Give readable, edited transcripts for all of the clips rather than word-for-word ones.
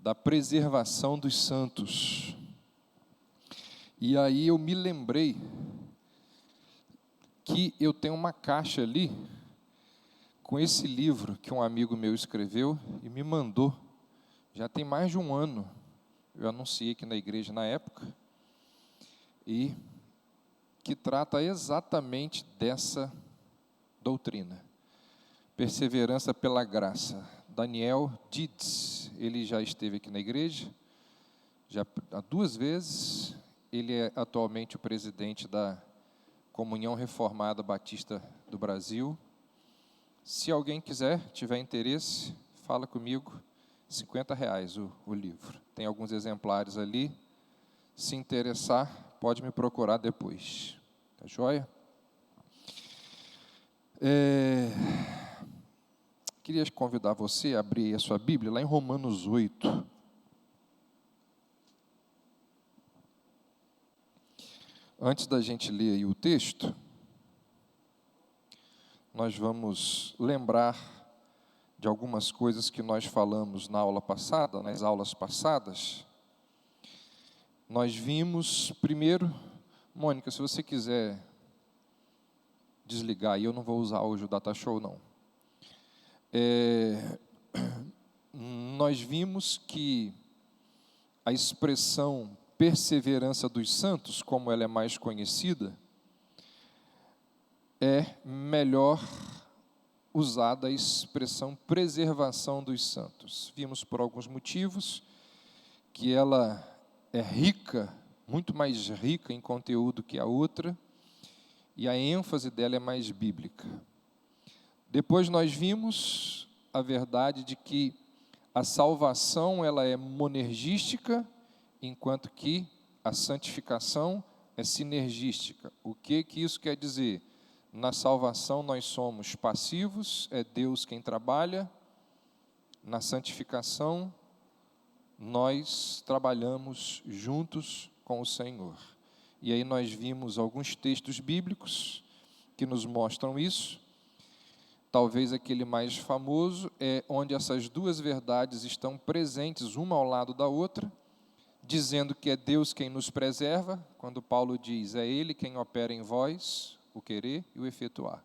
da preservação dos santos. E aí eu me lembrei que eu tenho uma caixa ali com esse livro que um amigo meu escreveu e me mandou. Já tem mais de um ano. Eu anunciei aqui na igreja na época. E que trata exatamente dessa doutrina. Perseverança pela graça. Daniel Dietz, ele já esteve aqui na igreja, já há 2 vezes. Ele é atualmente o presidente da Comunhão Reformada Batista do Brasil. Se alguém quiser, tiver interesse, fala comigo. R$50 o livro. Tem alguns exemplares ali. Se interessar, pode me procurar depois. Tá joia? Queria convidar você a abrir a sua Bíblia lá em Romanos 8. Antes da gente ler aí o texto, nós vamos lembrar de algumas coisas que nós falamos na aula passada, nas aulas passadas. Nós vimos, primeiro, Mônica, se você quiser desligar, e eu não vou usar hoje o Data Show, não. Nós vimos que a expressão perseverança dos santos, como ela é mais conhecida, é melhor usada a expressão preservação dos santos. Vimos por alguns motivos que ela é rica, muito mais rica em conteúdo que a outra, e a ênfase dela é mais bíblica. Depois nós vimos a verdade de que a salvação ela é monergística, enquanto que a santificação é sinergística. O que isso quer dizer? Na salvação nós somos passivos, é Deus quem trabalha. Na santificação, nós trabalhamos juntos com o Senhor. E aí nós vimos alguns textos bíblicos que nos mostram isso. Talvez aquele mais famoso é onde essas duas verdades estão presentes, uma ao lado da outra, dizendo que é Deus quem nos preserva, quando Paulo diz, é Ele quem opera em vós, o querer e o efetuar.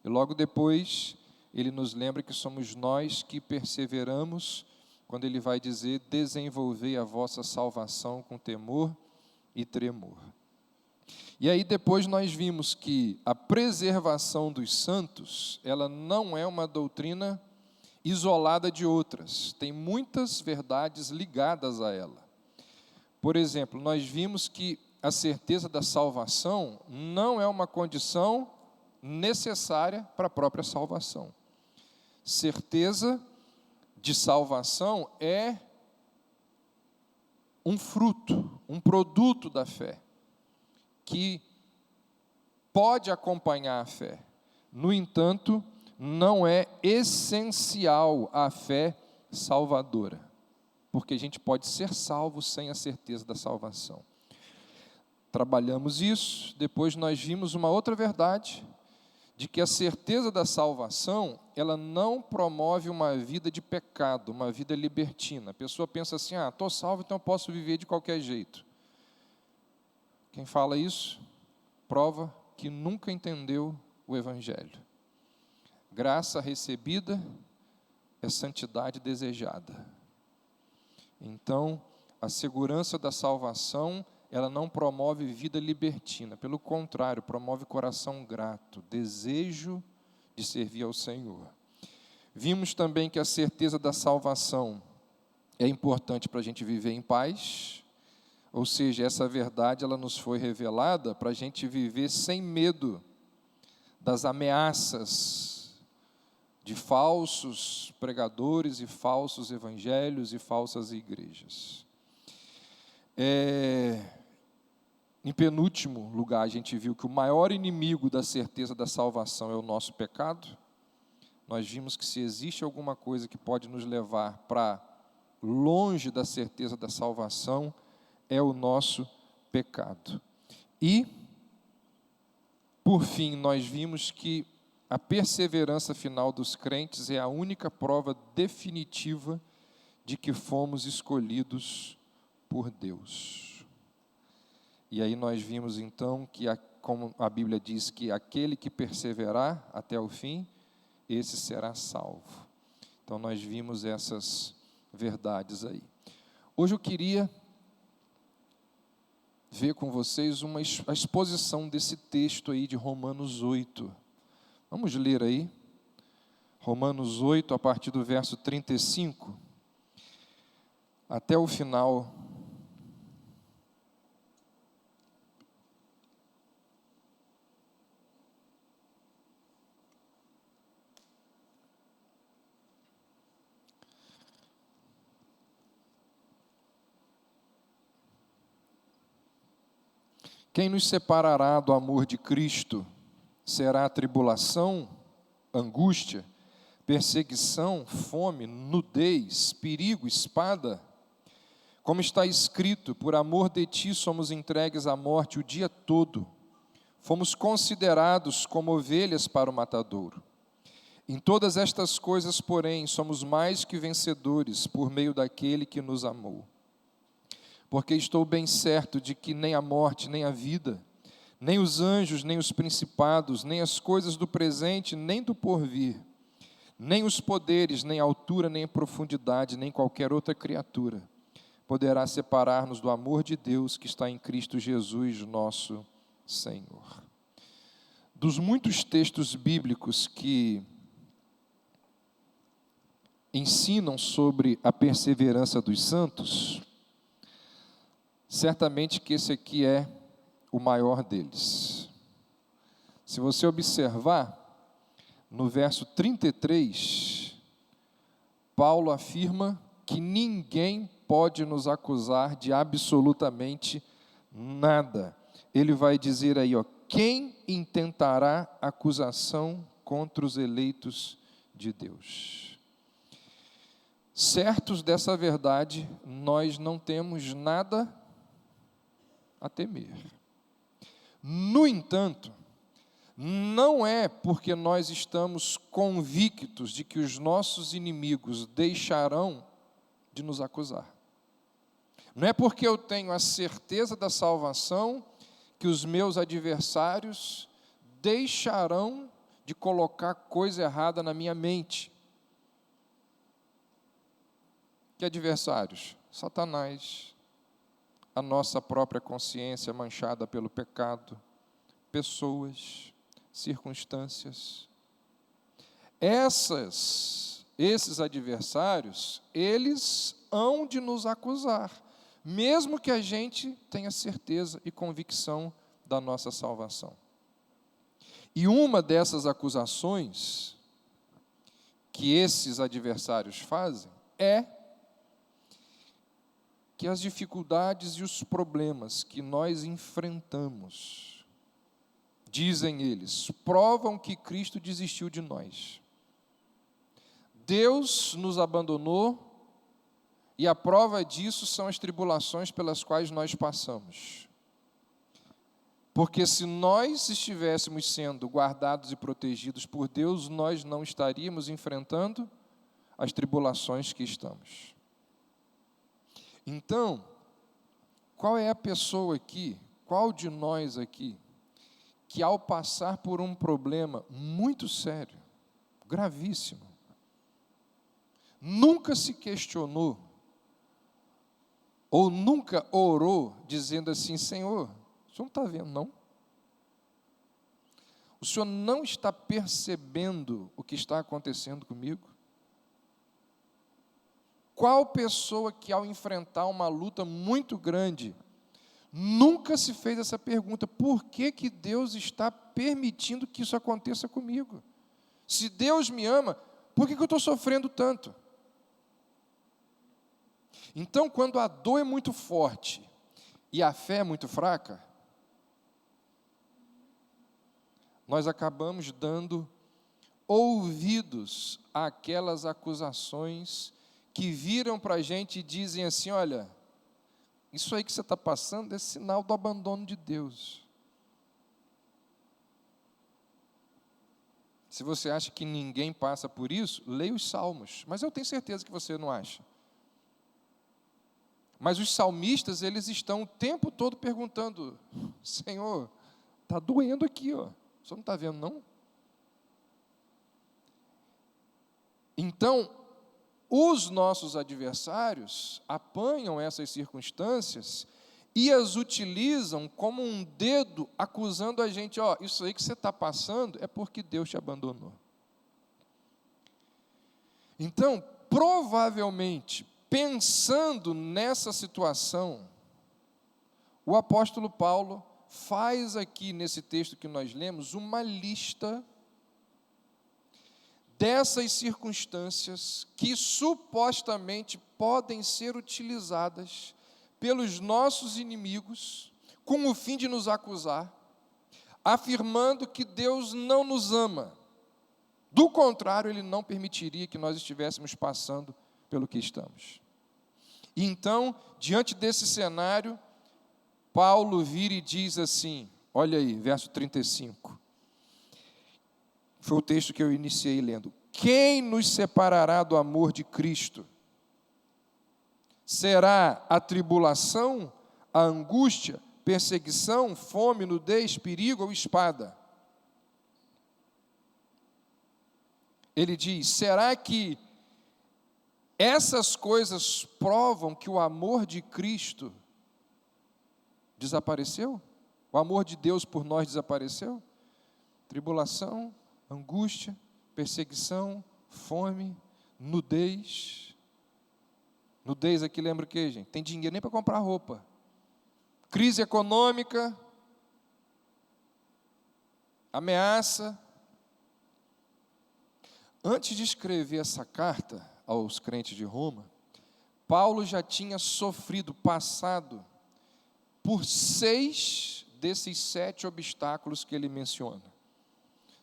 E logo depois, ele nos lembra que somos nós que perseveramos, quando ele vai dizer, desenvolvei a vossa salvação com temor e tremor. E aí depois nós vimos que a preservação dos santos, ela não é uma doutrina isolada de outras, tem muitas verdades ligadas a ela. Por exemplo, nós vimos que a certeza da salvação não é uma condição necessária para a própria salvação. Certeza de salvação é um fruto, um produto da fé, que pode acompanhar a fé. No entanto, não é essencial a fé salvadora, porque a gente pode ser salvo sem a certeza da salvação. Trabalhamos isso, depois nós vimos uma outra verdade, de que a certeza da salvação, ela não promove uma vida de pecado, uma vida libertina. A pessoa pensa assim, estou salvo, então eu posso viver de qualquer jeito. Quem fala isso, prova que nunca entendeu o Evangelho. Graça recebida é santidade desejada. Então, a segurança da salvação, ela não promove vida libertina, pelo contrário, promove coração grato, desejo de servir ao Senhor. Vimos também que a certeza da salvação é importante para a gente viver em paz, ou seja, essa verdade ela nos foi revelada para a gente viver sem medo das ameaças de falsos pregadores e falsos evangelhos e falsas igrejas. Em penúltimo lugar, a gente viu que o maior inimigo da certeza da salvação é o nosso pecado. Nós vimos que se existe alguma coisa que pode nos levar para longe da certeza da salvação, é o nosso pecado. E, por fim, nós vimos que a perseverança final dos crentes é a única prova definitiva de que fomos escolhidos por Deus. E aí nós vimos então que, como a Bíblia diz, que aquele que perseverar até o fim, esse será salvo. Então nós vimos essas verdades aí. Hoje eu queria ver com vocês a exposição desse texto aí de Romanos 8. Vamos ler aí, Romanos 8, a partir do verso 35, até o final. Quem nos separará do amor de Cristo? Será a tribulação, angústia, perseguição, fome, nudez, perigo, espada? Como está escrito, por amor de ti somos entregues à morte o dia todo. Fomos considerados como ovelhas para o matadouro. Em todas estas coisas, porém, somos mais que vencedores por meio daquele que nos amou. Porque estou bem certo de que nem a morte, nem a vida, nem os anjos, nem os principados, nem as coisas do presente, nem do porvir, nem os poderes, nem a altura, nem a profundidade, nem qualquer outra criatura poderá separar-nos do amor de Deus que está em Cristo Jesus, nosso Senhor. Dos muitos textos bíblicos que ensinam sobre a perseverança dos santos, certamente que esse aqui é o maior deles. Se você observar, no verso 33, Paulo afirma que ninguém pode nos acusar de absolutamente nada. Ele vai dizer aí, quem intentará acusação contra os eleitos de Deus? Certos dessa verdade, nós não temos nada a temer. No entanto, não é porque nós estamos convictos de que os nossos inimigos deixarão de nos acusar. Não é porque eu tenho a certeza da salvação que os meus adversários deixarão de colocar coisa errada na minha mente. Que adversários? Satanás, a nossa própria consciência manchada pelo pecado, pessoas, circunstâncias. Esses adversários, eles hão de nos acusar, mesmo que a gente tenha certeza e convicção da nossa salvação. E uma dessas acusações que esses adversários fazem é que as dificuldades e os problemas que nós enfrentamos, dizem eles, provam que Cristo desistiu de nós. Deus nos abandonou e a prova disso são as tribulações pelas quais nós passamos. Porque se nós estivéssemos sendo guardados e protegidos por Deus, nós não estaríamos enfrentando as tribulações que estamos. Então, qual é a pessoa aqui, qual de nós aqui, que ao passar por um problema muito sério, gravíssimo, nunca se questionou, ou nunca orou, dizendo assim, Senhor, o Senhor não está vendo, não? O Senhor não está percebendo o que está acontecendo comigo? Qual pessoa que ao enfrentar uma luta muito grande, nunca se fez essa pergunta, por que que Deus está permitindo que isso aconteça comigo? Se Deus me ama, por que que eu estou sofrendo tanto? Então, quando a dor é muito forte e a fé é muito fraca, nós acabamos dando ouvidos àquelas acusações que viram para a gente e dizem assim, olha, isso aí que você está passando é sinal do abandono de Deus. Se você acha que ninguém passa por isso, leia os Salmos, mas eu tenho certeza que você não acha. Mas os salmistas, eles estão o tempo todo perguntando: Senhor, está doendo aqui, ó. O senhor não está vendo, não? Então, os nossos adversários apanham essas circunstâncias e as utilizam como um dedo acusando a gente: ó, isso aí que você está passando é porque Deus te abandonou. Então, provavelmente, pensando nessa situação, o apóstolo Paulo faz aqui nesse texto que nós lemos uma lista dessas circunstâncias que supostamente podem ser utilizadas pelos nossos inimigos com o fim de nos acusar, afirmando que Deus não nos ama. Do contrário, Ele não permitiria que nós estivéssemos passando pelo que estamos. E então, diante desse cenário, Paulo vira e diz assim, olha aí, verso 35. Foi o texto que eu iniciei lendo. Quem nos separará do amor de Cristo? Será a tribulação, a angústia, perseguição, fome, nudez, perigo ou espada? Ele diz, será que essas coisas provam que o amor de Cristo desapareceu? O amor de Deus por nós desapareceu? Tribulação, angústia, perseguição, fome, nudez. Nudez aqui lembra o quê, gente? Tem dinheiro nem para comprar roupa. Crise econômica, ameaça. Antes de escrever essa carta aos crentes de Roma, Paulo já tinha passado por 6 desses 7 obstáculos que ele menciona.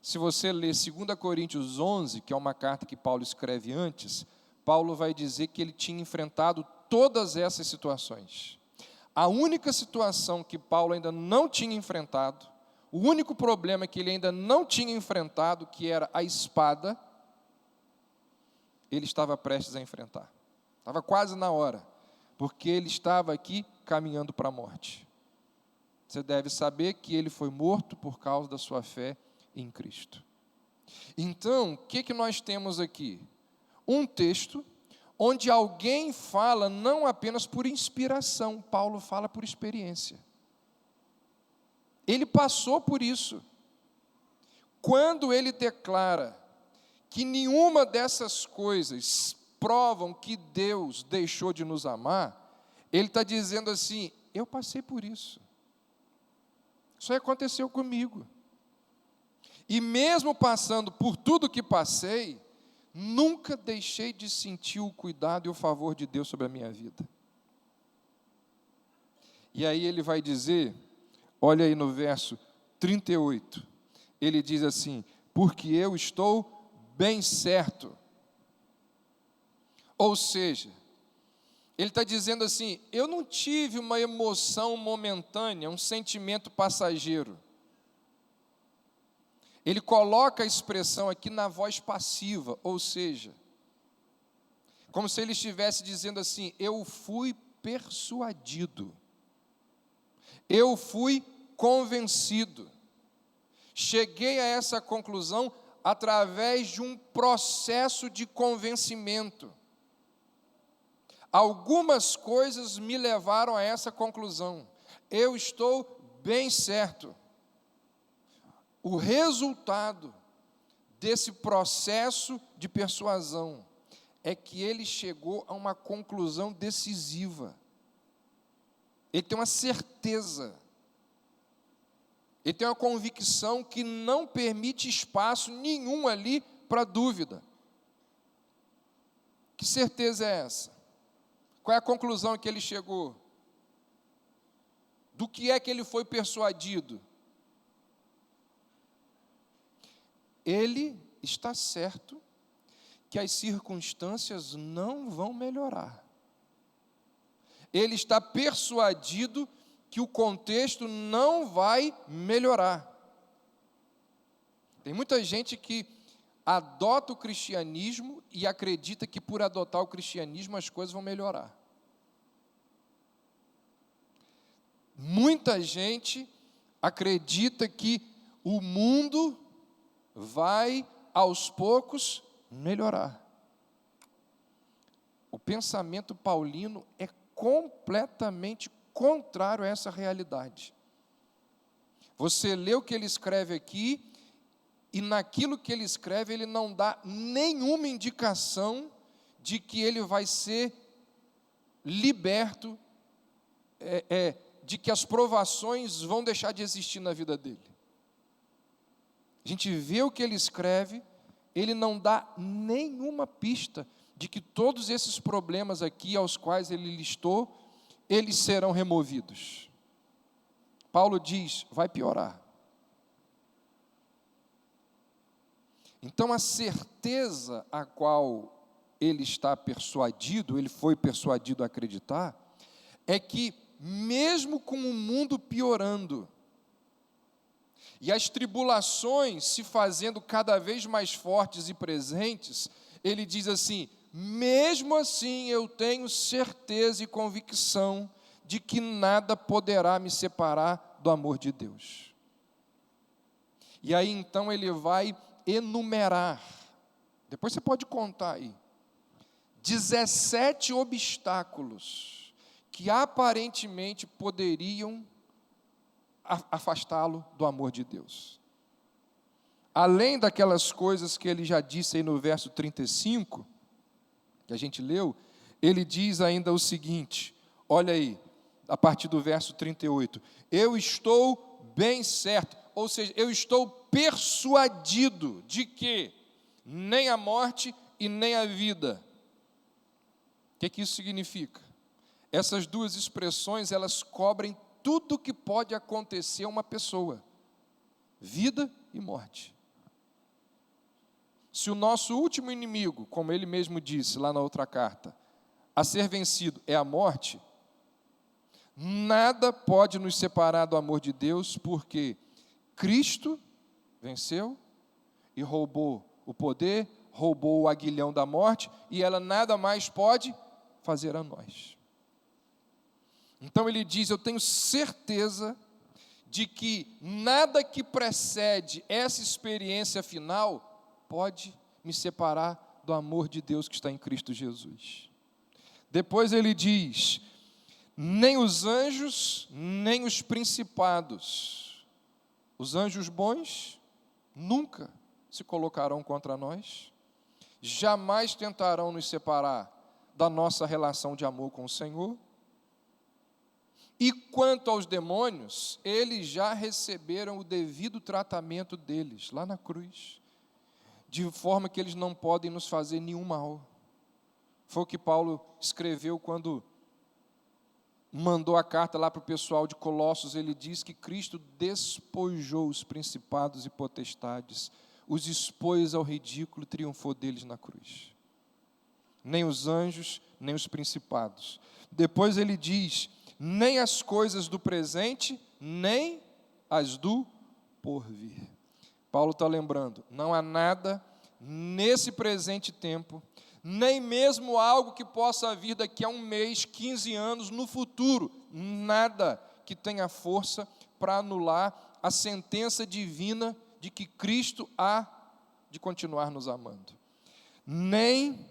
Se você ler 2 Coríntios 11, que é uma carta que Paulo escreve antes, Paulo vai dizer que ele tinha enfrentado todas essas situações. A única situação que Paulo ainda não tinha enfrentado, o único problema que ele ainda não tinha enfrentado, que era a espada, ele estava prestes a enfrentar. Estava quase na hora, porque ele estava aqui caminhando para a morte. Você deve saber que ele foi morto por causa da sua fé em Cristo. Então, o que nós temos aqui? Um texto onde alguém fala não apenas por inspiração, Paulo fala por experiência. Ele passou por isso. Quando ele declara que nenhuma dessas coisas provam que Deus deixou de nos amar, ele está dizendo assim, eu passei por isso. Isso aí aconteceu comigo. E mesmo passando por tudo que passei, nunca deixei de sentir o cuidado e o favor de Deus sobre a minha vida. E aí ele vai dizer, olha aí no verso 38, ele diz assim, porque eu estou bem certo. Ou seja, ele está dizendo assim, eu não tive uma emoção momentânea, um sentimento passageiro. Ele coloca a expressão aqui na voz passiva, ou seja, como se ele estivesse dizendo assim, eu fui persuadido, eu fui convencido, cheguei a essa conclusão através de um processo de convencimento. Algumas coisas me levaram a essa conclusão, eu estou bem certo. O resultado desse processo de persuasão é que ele chegou a uma conclusão decisiva. Ele tem uma certeza. Ele tem uma convicção que não permite espaço nenhum ali para dúvida. Que certeza é essa? Qual é a conclusão a que ele chegou? Do que é que ele foi persuadido? Ele está certo que as circunstâncias não vão melhorar. Ele está persuadido que o contexto não vai melhorar. Tem muita gente que adota o cristianismo e acredita que por adotar o cristianismo as coisas vão melhorar. muita gente acredita que o mundo vai, aos poucos, melhorar. O pensamento paulino é completamente contrário a essa realidade. Você lê o que ele escreve aqui, e naquilo que ele escreve, ele não dá nenhuma indicação de que ele vai ser liberto, de que as provações vão deixar de existir na vida dele. A gente vê o que ele escreve, ele não dá nenhuma pista de que todos esses problemas aqui, aos quais ele listou, eles serão removidos. Paulo diz, vai piorar. Então, a certeza a qual ele está persuadido, ele foi persuadido a acreditar, é que mesmo com o mundo piorando, e as tribulações se fazendo cada vez mais fortes e presentes, ele diz assim, mesmo assim eu tenho certeza e convicção de que nada poderá me separar do amor de Deus. E aí então ele vai enumerar, depois você pode contar aí, 17 obstáculos que aparentemente poderiam afastá-lo do amor de Deus. Além daquelas coisas que ele já disse aí no verso 35, que a gente leu, ele diz ainda o seguinte, olha aí, a partir do verso 38, eu estou bem certo, ou seja, eu estou persuadido de que nem a morte e nem a vida. O que isso significa? Essas duas expressões, elas cobrem tudo que pode acontecer a uma pessoa, vida e morte. Se o nosso último inimigo, como ele mesmo disse lá na outra carta, a ser vencido é a morte, nada pode nos separar do amor de Deus, porque Cristo venceu e roubou o poder, roubou o aguilhão da morte, e ela nada mais pode fazer a nós. Então ele diz, eu tenho certeza de que nada que precede essa experiência final pode me separar do amor de Deus que está em Cristo Jesus. Depois ele diz, nem os anjos, nem os principados, os anjos bons nunca se colocarão contra nós, jamais tentarão nos separar da nossa relação de amor com o Senhor. E quanto aos demônios, eles já receberam o devido tratamento deles, lá na cruz, de forma que eles não podem nos fazer nenhum mal. Foi o que Paulo escreveu quando mandou a carta lá para o pessoal de Colossos. Ele diz que Cristo despojou os principados e potestades, os expôs ao ridículo e triunfou deles na cruz. Nem os anjos, nem os principados. Depois ele diz, nem as coisas do presente, nem as do porvir. Paulo está lembrando, não há nada nesse presente tempo, nem mesmo algo que possa vir daqui a 1 mês, 15 anos, no futuro, nada que tenha força para anular a sentença divina de que Cristo há de continuar nos amando. Nem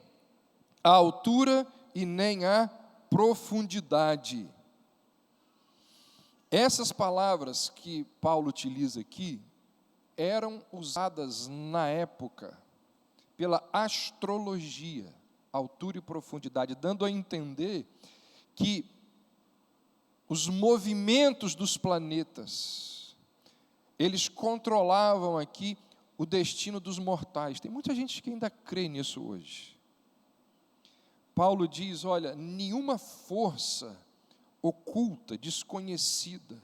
a altura e nem a profundidade. Essas palavras que Paulo utiliza aqui eram usadas na época pela astrologia, altura e profundidade, dando a entender que os movimentos dos planetas, eles controlavam aqui o destino dos mortais. Tem muita gente que ainda crê nisso hoje. Paulo diz, olha, nenhuma força oculta, desconhecida,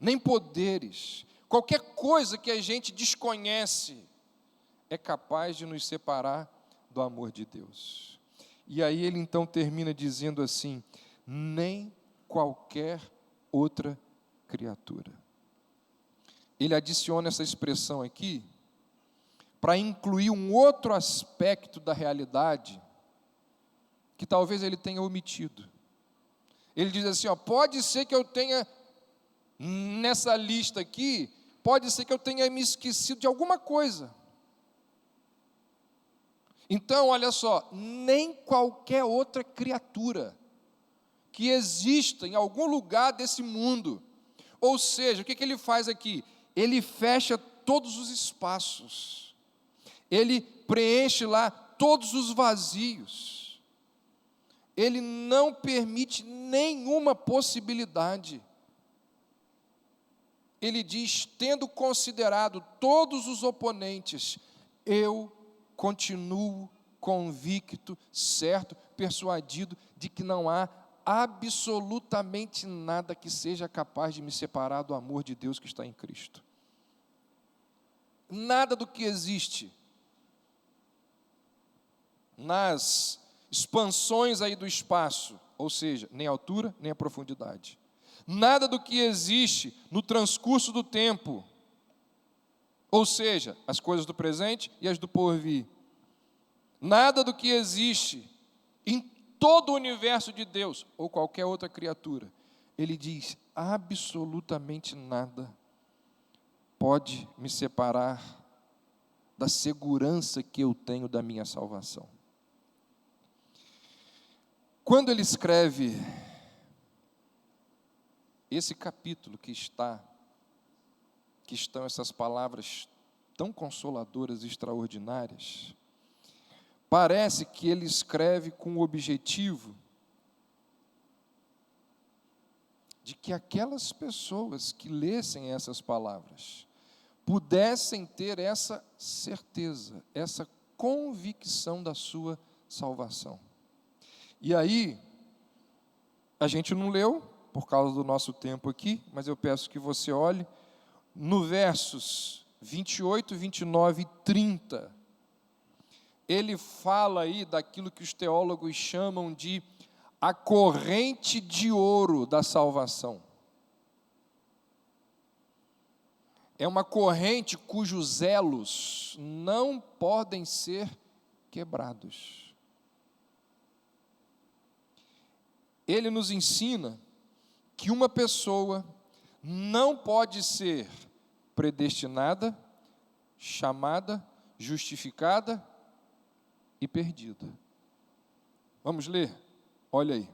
nem poderes, qualquer coisa que a gente desconhece, é capaz de nos separar do amor de Deus. E aí ele então termina dizendo assim, nem qualquer outra criatura. Ele adiciona essa expressão aqui, para incluir um outro aspecto da realidade, que talvez ele tenha omitido. Ele diz assim, pode ser que eu tenha nessa lista aqui, pode ser que eu tenha me esquecido de alguma coisa. Então, olha só, nem qualquer outra criatura que exista em algum lugar desse mundo, ou seja, o que ele faz aqui? Ele fecha todos os espaços, ele preenche lá todos os vazios, ele não permite nenhuma possibilidade. Ele diz, tendo considerado todos os oponentes, eu continuo convicto, certo, persuadido de que não há absolutamente nada que seja capaz de me separar do amor de Deus que está em Cristo. Nada do que existe nas expansões aí do espaço, ou seja, nem a altura, nem a profundidade. Nada do que existe no transcurso do tempo, ou seja, as coisas do presente e as do porvir. Nada do que existe em todo o universo de Deus, ou qualquer outra criatura, ele diz, absolutamente nada pode me separar da segurança que eu tenho da minha salvação. Quando ele escreve esse capítulo que estão essas palavras tão consoladoras e extraordinárias, parece que ele escreve com o objetivo de que aquelas pessoas que lessem essas palavras pudessem ter essa certeza, essa convicção da sua salvação. E aí, a gente não leu, por causa do nosso tempo aqui, mas eu peço que você olhe, no versos 28, 29 e 30, ele fala aí daquilo que os teólogos chamam de a corrente de ouro da salvação. É uma corrente cujos elos não podem ser quebrados. Ele nos ensina que uma pessoa não pode ser predestinada, chamada, justificada e perdida. Vamos ler? Olha aí,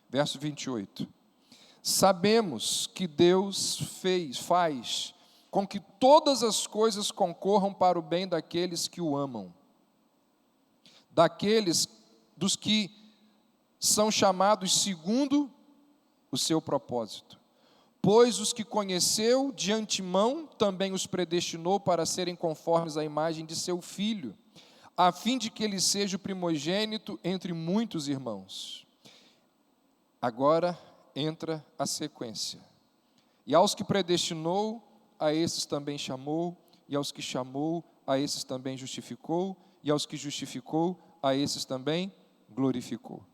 verso 28. Sabemos que Deus faz com que todas as coisas concorram para o bem daqueles que o amam, dos que são chamados segundo o seu propósito. Pois os que conheceu de antemão, também os predestinou para serem conformes à imagem de seu Filho, a fim de que ele seja o primogênito entre muitos irmãos. Agora entra a sequência. E aos que predestinou, a esses também chamou, e aos que chamou, a esses também justificou, e aos que justificou, a esses também glorificou.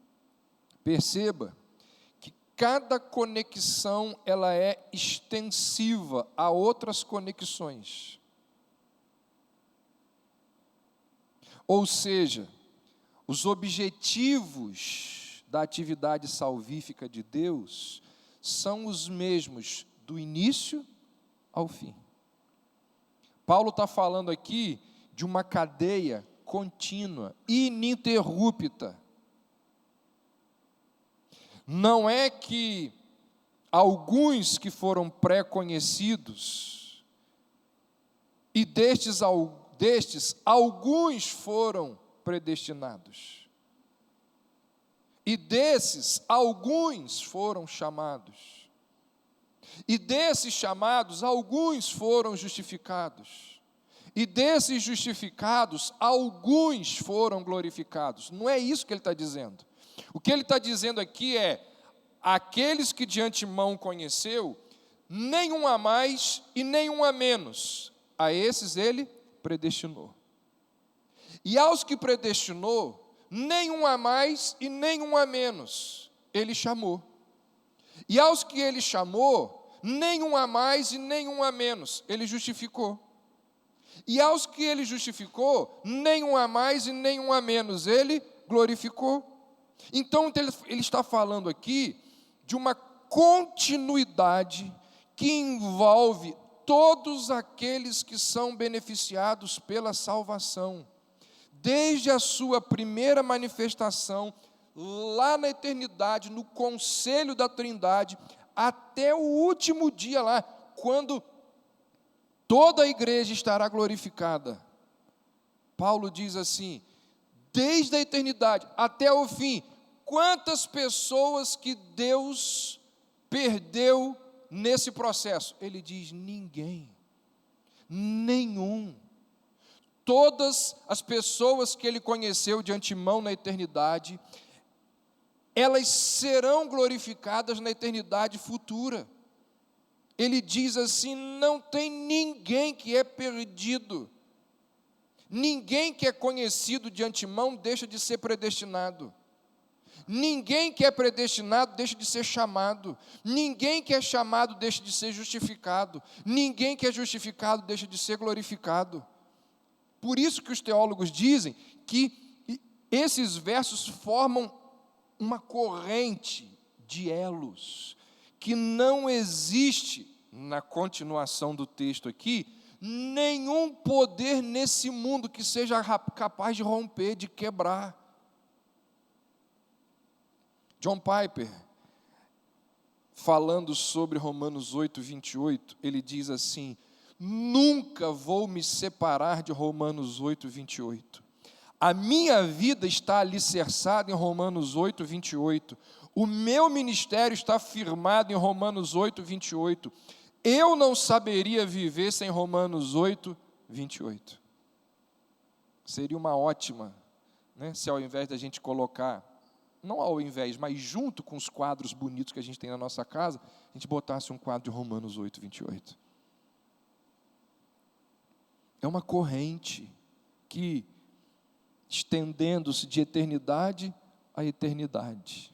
Perceba que cada conexão ela é extensiva a outras conexões. Ou seja, os objetivos da atividade salvífica de Deus são os mesmos do início ao fim. Paulo está falando aqui de uma cadeia contínua, ininterrupta. Não é que alguns que foram pré-conhecidos, e destes alguns foram predestinados, e desses alguns foram chamados, e desses chamados alguns foram justificados, e desses justificados alguns foram glorificados. Não é isso que ele está dizendo. O que ele está dizendo aqui é, aqueles que de antemão conheceu, nenhum a mais e nenhum a menos, a esses ele predestinou. E aos que predestinou, nenhum a mais e nenhum a menos, ele chamou. E aos que ele chamou, nenhum a mais e nenhum a menos, ele justificou. E aos que ele justificou, nenhum a mais e nenhum a menos, ele glorificou. Então ele está falando aqui de uma continuidade que envolve todos aqueles que são beneficiados pela salvação, desde a sua primeira manifestação, lá na eternidade, no conselho da Trindade, até o último dia lá, quando toda a igreja estará glorificada. Paulo diz assim, desde a eternidade até o fim, quantas pessoas que Deus perdeu nesse processo? Ele diz, ninguém, nenhum. Todas as pessoas que ele conheceu de antemão na eternidade, elas serão glorificadas na eternidade futura. Ele diz assim, não tem ninguém que é perdido. Ninguém que é conhecido de antemão deixa de ser predestinado. Ninguém que é predestinado deixa de ser chamado. Ninguém que é chamado deixa de ser justificado. Ninguém que é justificado deixa de ser glorificado. Por isso que os teólogos dizem que esses versos formam uma corrente de elos, que não existe, na continuação do texto aqui, nenhum poder nesse mundo que seja capaz de romper, de quebrar. John Piper, falando sobre Romanos 8, 28, ele diz assim, nunca vou me separar de Romanos 8, 28. A minha vida está alicerçada em Romanos 8, 28. O meu ministério está firmado em Romanos 8, 28. Eu não saberia viver sem Romanos 8, 28. Seria uma ótima, né, se ao invés da gente colocar, não ao invés, mas junto com os quadros bonitos que a gente tem na nossa casa, a gente botasse um quadro de Romanos 8, 28. É uma corrente que, estendendo-se de eternidade a eternidade,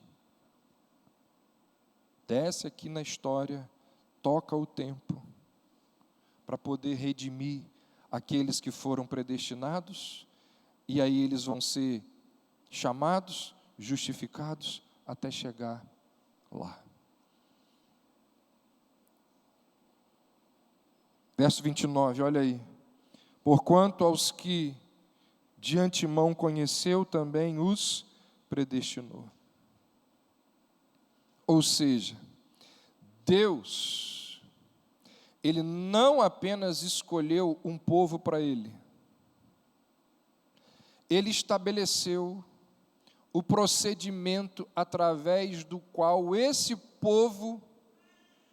desce aqui na história, toca o tempo, para poder redimir aqueles que foram predestinados, e aí eles vão ser chamados, justificados, até chegar lá. Verso 29, olha aí. Porquanto aos que de antemão conheceu, também os predestinou. Ou seja, Deus, Ele não apenas escolheu um povo para Ele, Ele estabeleceu o procedimento através do qual esse povo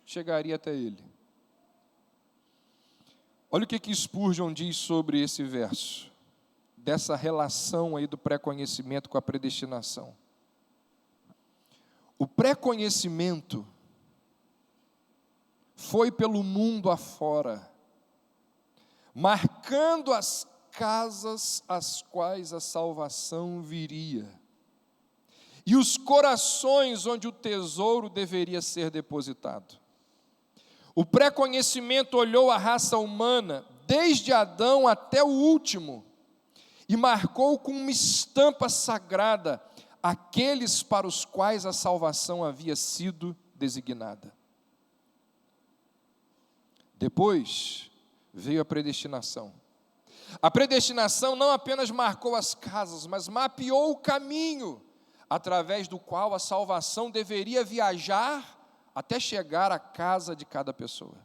chegaria até Ele. Olha o que Spurgeon diz sobre esse verso, dessa relação aí do pré-conhecimento com a predestinação. O pré-conhecimento foi pelo mundo afora, marcando as casas às quais a salvação viria, e os corações onde o tesouro deveria ser depositado. O pré-conhecimento olhou a raça humana, desde Adão até o último, e marcou com uma estampa sagrada aqueles para os quais a salvação havia sido designada. Depois veio a predestinação. A predestinação não apenas marcou as casas, mas mapeou o caminho através do qual a salvação deveria viajar até chegar à casa de cada pessoa.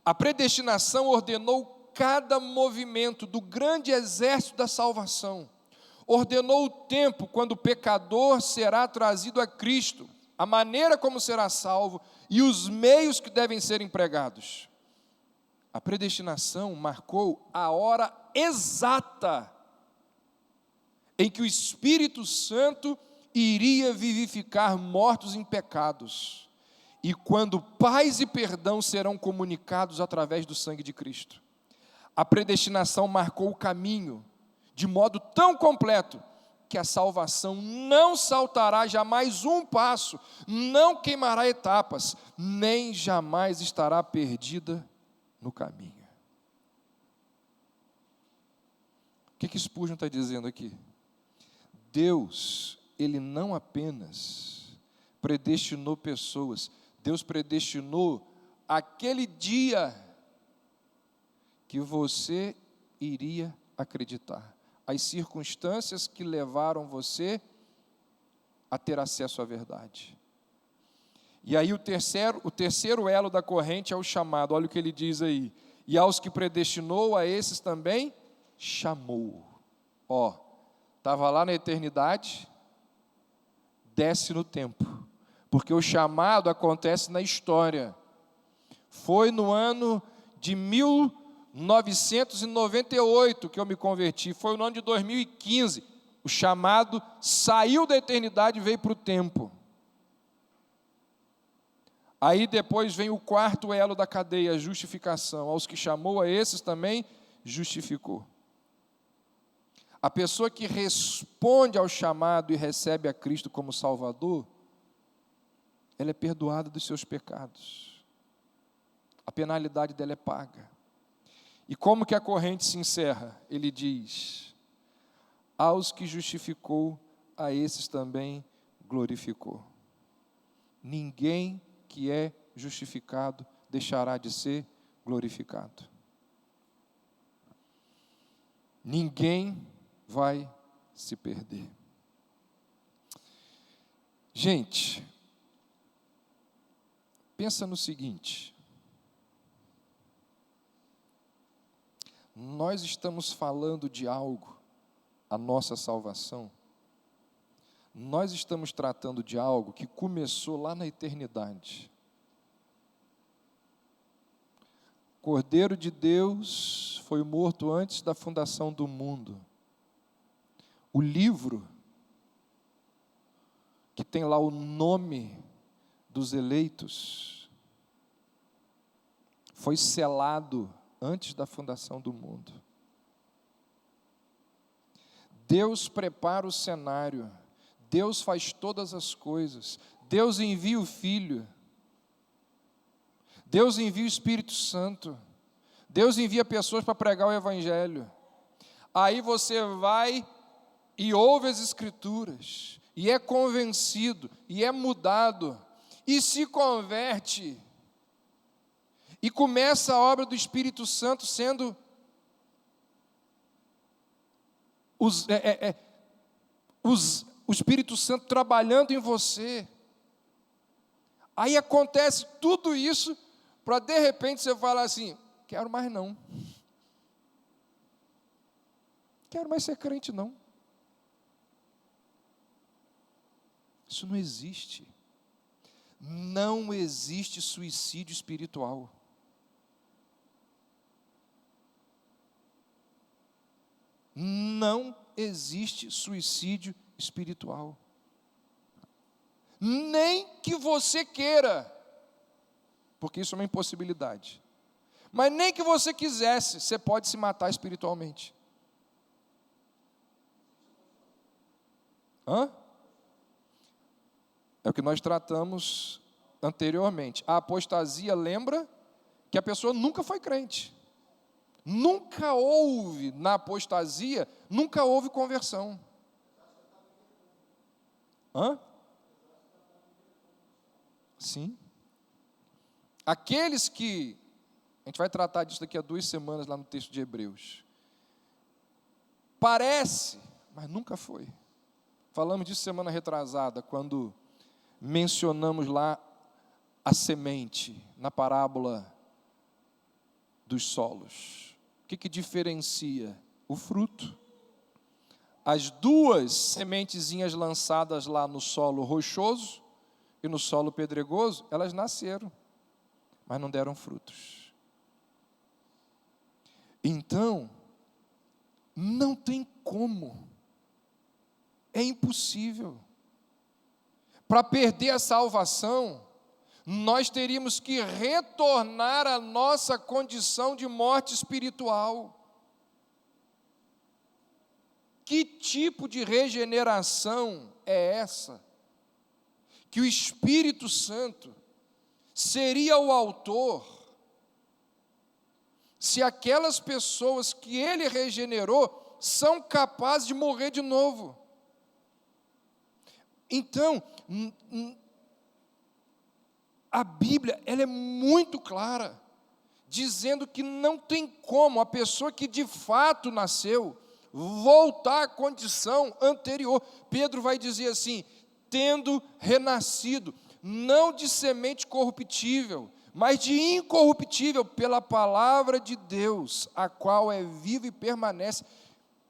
A predestinação ordenou cada movimento do grande exército da salvação. Ordenou o tempo quando o pecador será trazido a Cristo, a maneira como será salvo e os meios que devem ser empregados. A predestinação marcou a hora exata em que o Espírito Santo iria vivificar mortos em pecados, e quando paz e perdão serão comunicados através do sangue de Cristo. A predestinação marcou o caminho de modo tão completo que a salvação não saltará jamais um passo, não queimará etapas, nem jamais estará perdida no caminho. O que Spurgeon está dizendo aqui? Deus, Ele não apenas predestinou pessoas, Deus predestinou aquele dia que você iria acreditar. As circunstâncias que levaram você a ter acesso à verdade. E aí o terceiro elo da corrente é o chamado. Olha o que ele diz aí. E aos que predestinou, a esses também chamou. Estava lá na eternidade, desce no tempo. Porque o chamado acontece na história. Foi no ano de 1998 que eu me converti. Foi no ano de 2015. O chamado saiu da eternidade e veio para o tempo. Aí depois vem o quarto elo da cadeia, a justificação. Aos que chamou, a esses também justificou. A pessoa que responde ao chamado e recebe a Cristo como Salvador, ela é perdoada dos seus pecados. A penalidade dela é paga. E como que a corrente se encerra? Ele diz: aos que justificou, a esses também glorificou. Ninguém que é justificado deixará de ser glorificado. Ninguém vai se perder. Gente, pensa no seguinte: nós estamos falando de algo, a nossa salvação, nós estamos tratando de algo que começou lá na eternidade. Cordeiro de Deus foi morto antes da fundação do mundo. O livro, que tem lá o nome dos eleitos, foi selado antes da fundação do mundo. Deus prepara o cenário, Deus faz todas as coisas, Deus envia o Filho, Deus envia o Espírito Santo, Deus envia pessoas para pregar o Evangelho. Aí você vai e ouve as Escrituras, e é convencido, e é mudado, e se converte, e começa a obra do Espírito Santo sendo o Espírito Santo trabalhando em você. Aí acontece tudo isso, para de repente você falar assim: quero mais não. Quero mais ser crente não. Isso não existe. Não existe suicídio espiritual. Não existe suicídio espiritual. Nem que você queira, porque isso é uma impossibilidade. Mas nem que você quisesse, você pode se matar espiritualmente. É o que nós tratamos anteriormente. A apostasia lembra que a pessoa nunca foi crente. Nunca houve, na apostasia, nunca houve conversão. Sim. Aqueles que, a gente vai tratar disso daqui a 2 semanas lá no texto de Hebreus. Parece, mas nunca foi. Falamos disso semana retrasada, quando mencionamos lá a semente, na parábola dos solos. O que diferencia? O fruto. As 2 sementezinhas lançadas lá no solo rochoso e no solo pedregoso, elas nasceram, mas não deram frutos. Então, não tem como. É impossível. Para perder a salvação, nós teríamos que retornar à nossa condição de morte espiritual. Que tipo de regeneração é essa? Que o Espírito Santo seria o autor, se aquelas pessoas que ele regenerou são capazes de morrer de novo. Então, A Bíblia, ela é muito clara, dizendo que não tem como a pessoa que de fato nasceu voltar à condição anterior. Pedro vai dizer assim: tendo renascido, não de semente corruptível, mas de incorruptível, pela palavra de Deus, a qual é viva e permanece.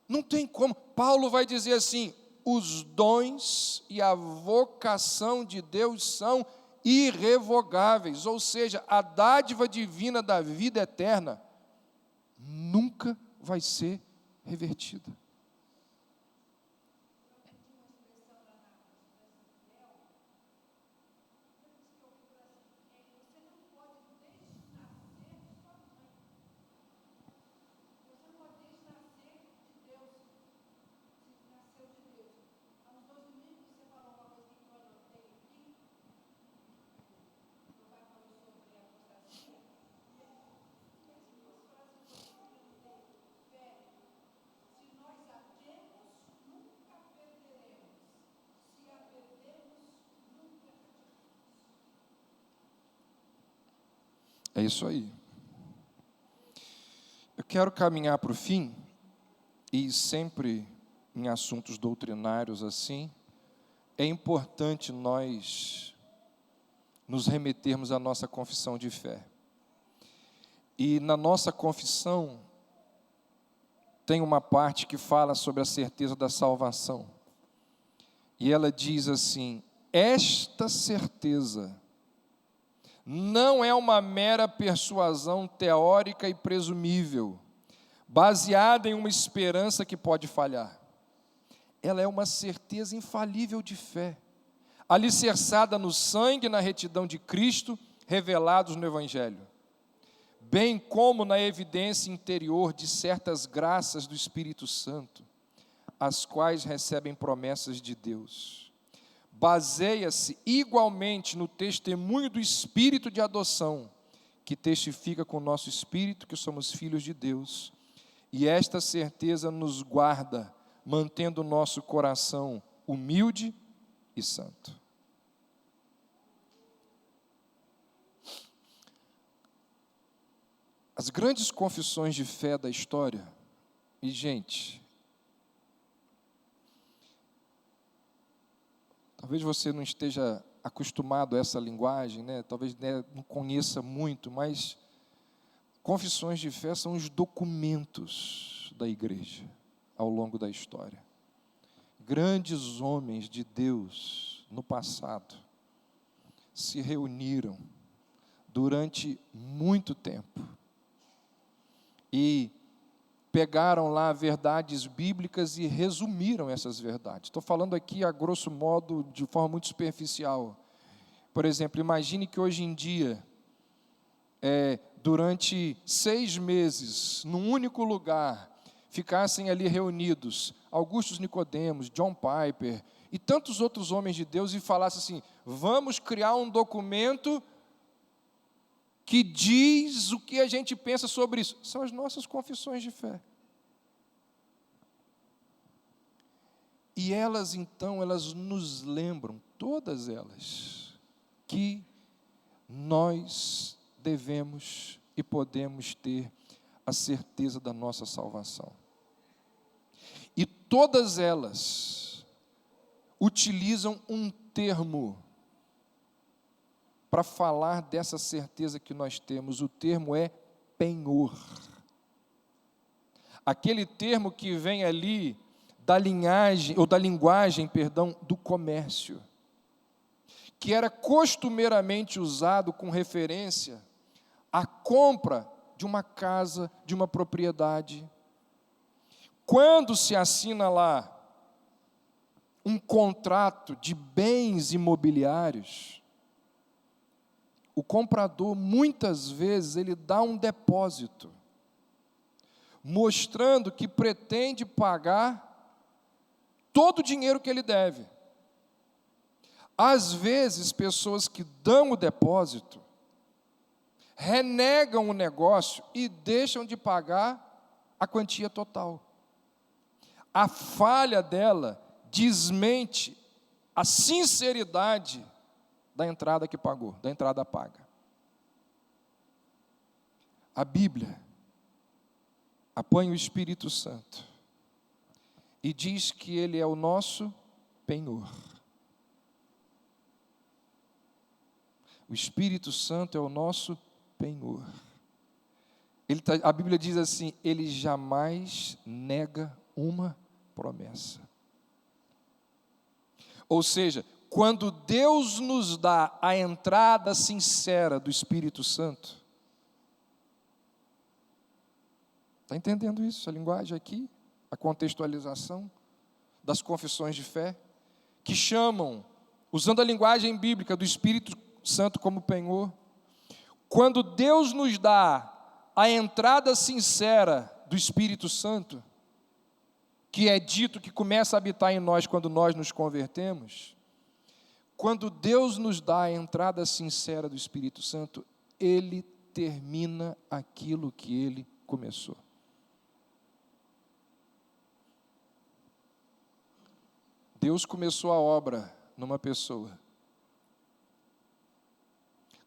Não tem como. Paulo vai dizer assim: os dons e a vocação de Deus são irrevogáveis, ou seja, a dádiva divina da vida eterna nunca vai ser revertida. É isso aí. Eu quero caminhar para o fim, e sempre em assuntos doutrinários assim, é importante nós nos remetermos à nossa confissão de fé. E na nossa confissão, tem uma parte que fala sobre a certeza da salvação. E ela diz assim: esta certeza não é uma mera persuasão teórica e presumível, baseada em uma esperança que pode falhar. Ela é uma certeza infalível de fé, alicerçada no sangue e na retidão de Cristo, revelados no Evangelho, bem como na evidência interior de certas graças do Espírito Santo, as quais recebem promessas de Deus. Baseia-se igualmente no testemunho do Espírito de adoção, que testifica com o nosso espírito que somos filhos de Deus. E esta certeza nos guarda, mantendo o nosso coração humilde e santo. As grandes confissões de fé da história, e gente, talvez você não esteja acostumado a essa linguagem, né? Talvez não conheça muito, mas confissões de fé são os documentos da igreja ao longo da história. Grandes homens de Deus no passado se reuniram durante muito tempo e pegaram lá verdades bíblicas e resumiram essas verdades. Estou falando aqui a grosso modo, de forma muito superficial. Por exemplo, imagine que hoje em dia, durante 6 meses, num único lugar, ficassem ali reunidos Augusto Nicodemos, John Piper e tantos outros homens de Deus e falassem assim: vamos criar um documento que diz o que a gente pensa sobre isso. São as nossas confissões de fé. E elas, então, elas nos lembram, todas elas, que nós devemos e podemos ter a certeza da nossa salvação. E todas elas utilizam um termo para falar dessa certeza que nós temos. O termo é penhor. Aquele termo que vem ali da linguagem do comércio, que era costumeiramente usado com referência à compra de uma casa, de uma propriedade. Quando se assina lá um contrato de bens imobiliários, o comprador, muitas vezes, ele dá um depósito, mostrando que pretende pagar todo o dinheiro que ele deve. Às vezes, pessoas que dão o depósito, renegam o negócio e deixam de pagar a quantia total. A falha dela desmente a sinceridade da entrada que pagou, da entrada paga. A Bíblia apanha o Espírito Santo e diz que ele é o nosso penhor. O Espírito Santo é o nosso penhor. A Bíblia diz assim, ele jamais nega uma promessa. Ou seja, quando Deus nos dá a entrada sincera do Espírito Santo, está entendendo isso? A linguagem aqui, a contextualização das confissões de fé, que chamam, usando a linguagem bíblica do Espírito Santo como penhor, quando Deus nos dá a entrada sincera do Espírito Santo, que é dito que começa a habitar em nós quando nós nos convertemos, quando Deus nos dá a entrada sincera do Espírito Santo, Ele termina aquilo que Ele começou. Deus começou a obra numa pessoa.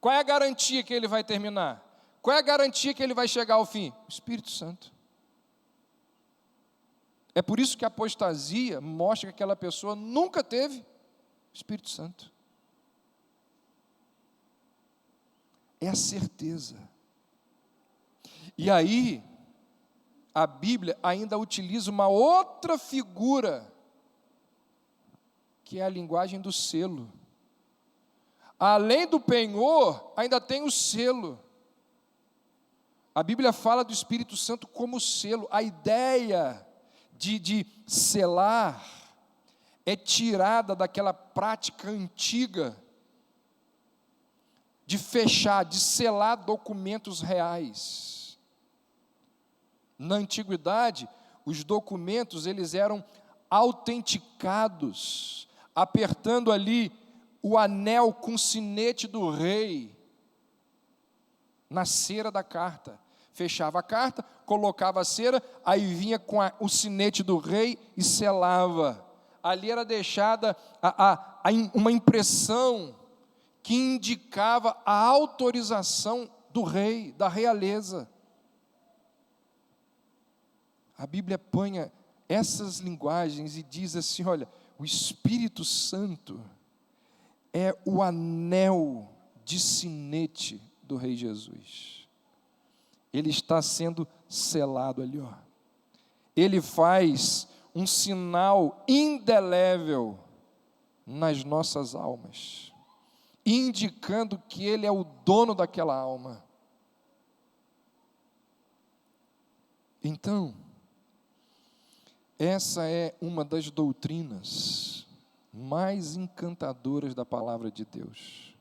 Qual é a garantia que Ele vai terminar? Qual é a garantia que Ele vai chegar ao fim? O Espírito Santo. É por isso que a apostasia mostra que aquela pessoa nunca teve o Espírito Santo. É a certeza. E aí, a Bíblia ainda utiliza uma outra figura, que é a linguagem do selo. Além do penhor, ainda tem o selo. A Bíblia fala do Espírito Santo como selo. A ideia de selar é tirada daquela prática antiga de fechar, de selar documentos reais. Na antiguidade, os documentos eles eram autenticados, apertando ali o anel com sinete do rei na cera da carta. Fechava a carta, colocava a cera, aí vinha com o sinete do rei e selava. Ali era deixada uma impressão que indicava a autorização do rei, da realeza. A Bíblia apanha essas linguagens e diz assim, olha, o Espírito Santo é o anel de sinete do Rei Jesus. Ele está sendo selado ali, ó. Ele faz um sinal indelével nas nossas almas, indicando que Ele é o dono daquela alma. Então, essa é uma das doutrinas mais encantadoras da palavra de Deus.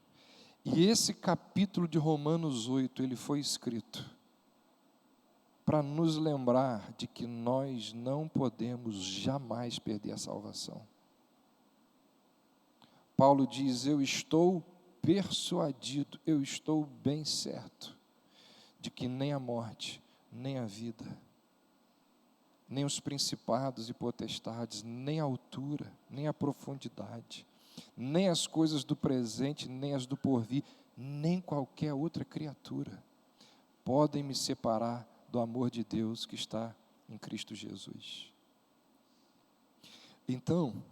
E esse capítulo de Romanos 8, ele foi escrito para nos lembrar de que nós não podemos jamais perder a salvação. Paulo diz, eu estou persuadido, eu estou bem certo, de que nem a morte, nem a vida, nem os principados e potestades, nem a altura, nem a profundidade, nem as coisas do presente, nem as do porvir, nem qualquer outra criatura podem me separar do amor de Deus que está em Cristo Jesus. Então,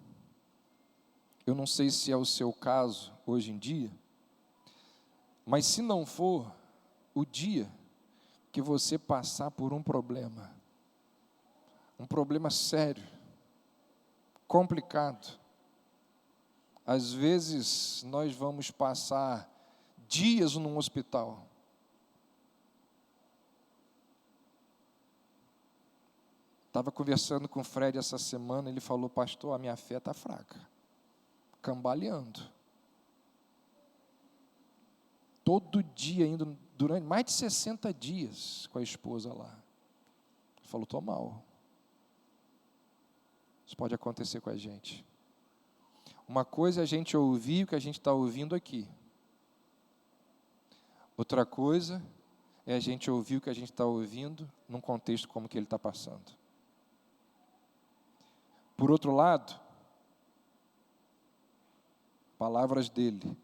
eu não sei se é o seu caso hoje em dia, mas se não for, o dia que você passar por um problema sério, complicado, às vezes nós vamos passar dias num hospital. Estava conversando com o Fred essa semana, ele falou, pastor, a minha fé está fraca, cambaleando. Todo dia, indo durante mais de 60 dias com a esposa lá. Ele falou, estou mal. Isso pode acontecer com a gente. Uma coisa é a gente ouvir o que a gente está ouvindo aqui. Outra coisa é a gente ouvir o que a gente está ouvindo num contexto como que ele está passando. Por outro lado, palavras dele,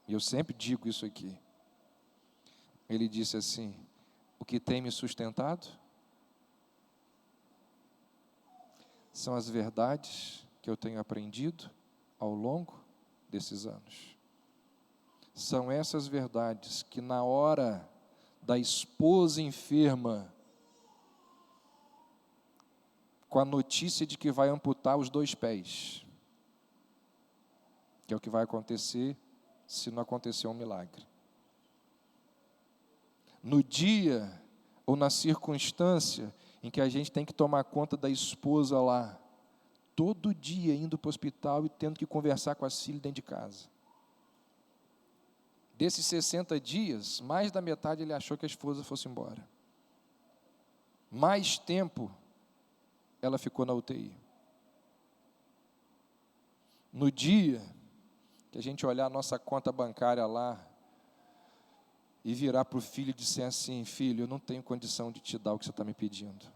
E eu sempre digo isso aqui. Ele disse assim: o que tem me sustentado são as verdades que eu tenho aprendido ao longo desses anos. São essas verdades que, na hora da esposa enferma, com a notícia de que vai amputar os 2 pés, que é o que vai acontecer se não acontecer um milagre. No dia ou na circunstância em que a gente tem que tomar conta da esposa lá, todo dia indo para o hospital e tendo que conversar com as filhas dentro de casa. Desses 60 dias, mais da metade ele achou que a esposa fosse embora. Mais tempo ela ficou na UTI. No dia que a gente olhar a nossa conta bancária lá e virar para o filho e disser assim: filho, eu não tenho condição de te dar o que você está me pedindo.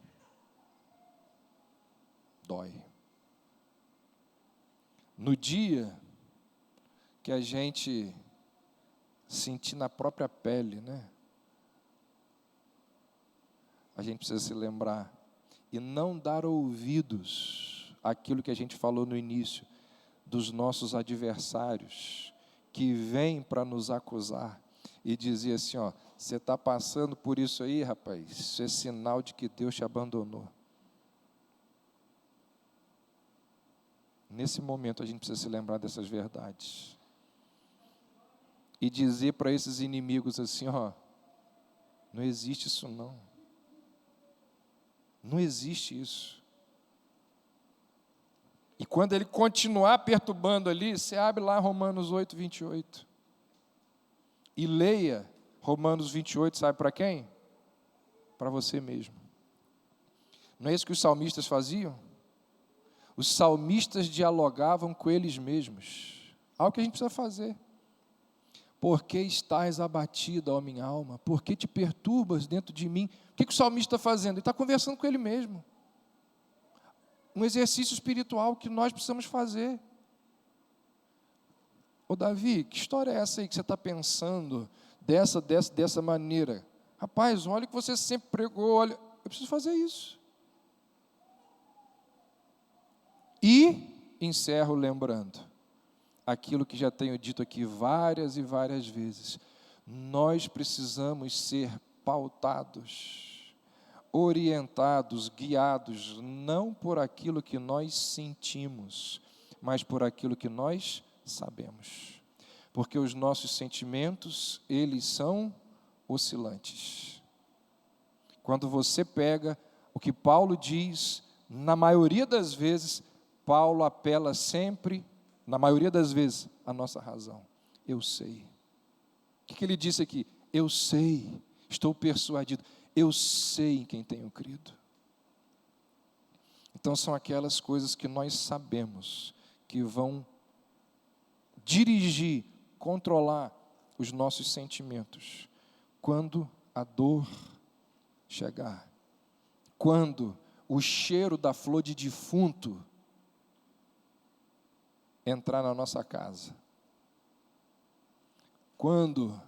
Dói. No dia que a gente sentir na própria pele, né? A gente precisa se lembrar e não dar ouvidos àquilo que a gente falou no início, dos nossos adversários, que vêm para nos acusar e dizer assim: ó, você está passando por isso aí, rapaz, isso é sinal de que Deus te abandonou. Nesse momento a gente precisa se lembrar dessas verdades. E dizer para esses inimigos assim: ó, não existe isso não. Não existe isso. E quando ele continuar perturbando ali, você abre lá Romanos 8, 28. E leia Romanos 28, sabe para quem? Para você mesmo. Não é isso que os salmistas faziam? Os salmistas dialogavam com eles mesmos. Algo que a gente precisa fazer. Por que estás abatido, ó minha alma? Por que te perturbas dentro de mim? O que o salmista está fazendo? Ele está conversando com ele mesmo. Um exercício espiritual que nós precisamos fazer. Ô Davi, que história é essa aí que você está pensando dessa maneira? Rapaz, olha o que você sempre pregou, olha, eu preciso fazer isso. E encerro lembrando aquilo que já tenho dito aqui várias e várias vezes. Nós precisamos ser pautados, orientados, guiados, não por aquilo que nós sentimos, mas por aquilo que nós sabemos. Porque os nossos sentimentos, eles são oscilantes. Quando você pega o que Paulo diz, na maioria das vezes, Paulo apela sempre, na maioria das vezes, à nossa razão. Eu sei. O que ele disse aqui? Eu sei, estou persuadido, eu sei em quem tenho crido. Então são aquelas coisas que nós sabemos, que vão dirigir, controlar os nossos sentimentos, quando a dor chegar, quando o cheiro da flor de defunto entrar na nossa casa, quando,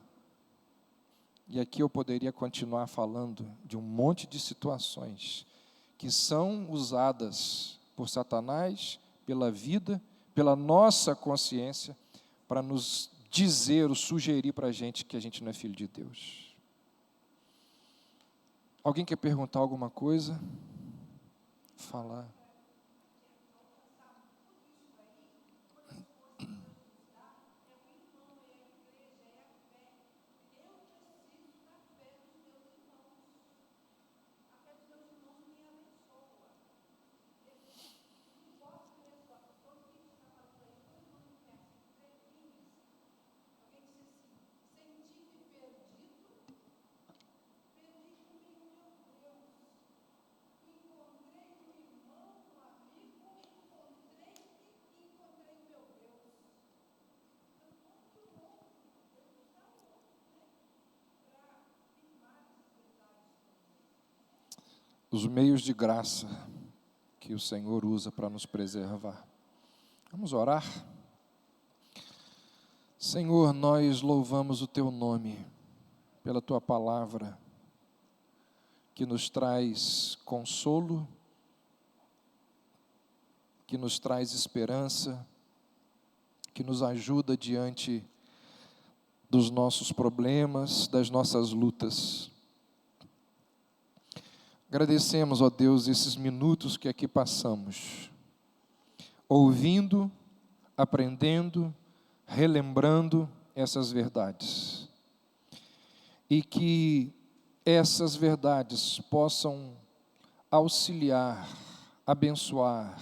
e aqui eu poderia continuar falando de um monte de situações que são usadas por Satanás, pela vida, pela nossa consciência, para nos dizer ou sugerir para a gente que a gente não é filho de Deus. Alguém quer perguntar alguma coisa? Falar. Os meios de graça que o Senhor usa para nos preservar. Vamos orar? Senhor, nós louvamos o Teu nome pela Tua palavra, que nos traz consolo, que nos traz esperança, que nos ajuda diante dos nossos problemas, das nossas lutas. Agradecemos, ó Deus, esses minutos que aqui passamos, ouvindo, aprendendo, relembrando essas verdades. E que essas verdades possam auxiliar, abençoar,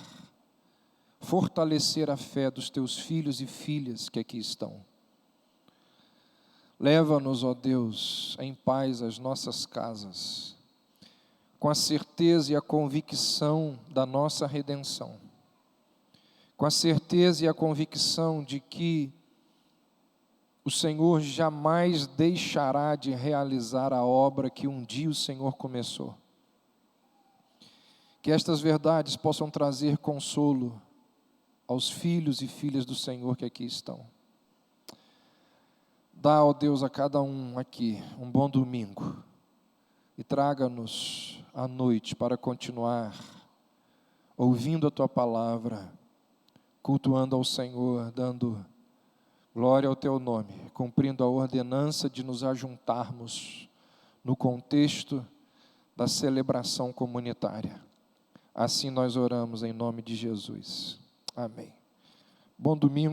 fortalecer a fé dos Teus filhos e filhas que aqui estão. Leva-nos, ó Deus, em paz às nossas casas, com a certeza e a convicção da nossa redenção, com a certeza e a convicção de que o Senhor jamais deixará de realizar a obra que um dia o Senhor começou. Que estas verdades possam trazer consolo aos filhos e filhas do Senhor que aqui estão. Dá, ó Deus, a cada um aqui um bom domingo e traga-nos à noite para continuar ouvindo a Tua palavra, cultuando ao Senhor, dando glória ao Teu nome, cumprindo a ordenança de nos ajuntarmos no contexto da celebração comunitária. Assim nós oramos em nome de Jesus. Amém. Bom domingo.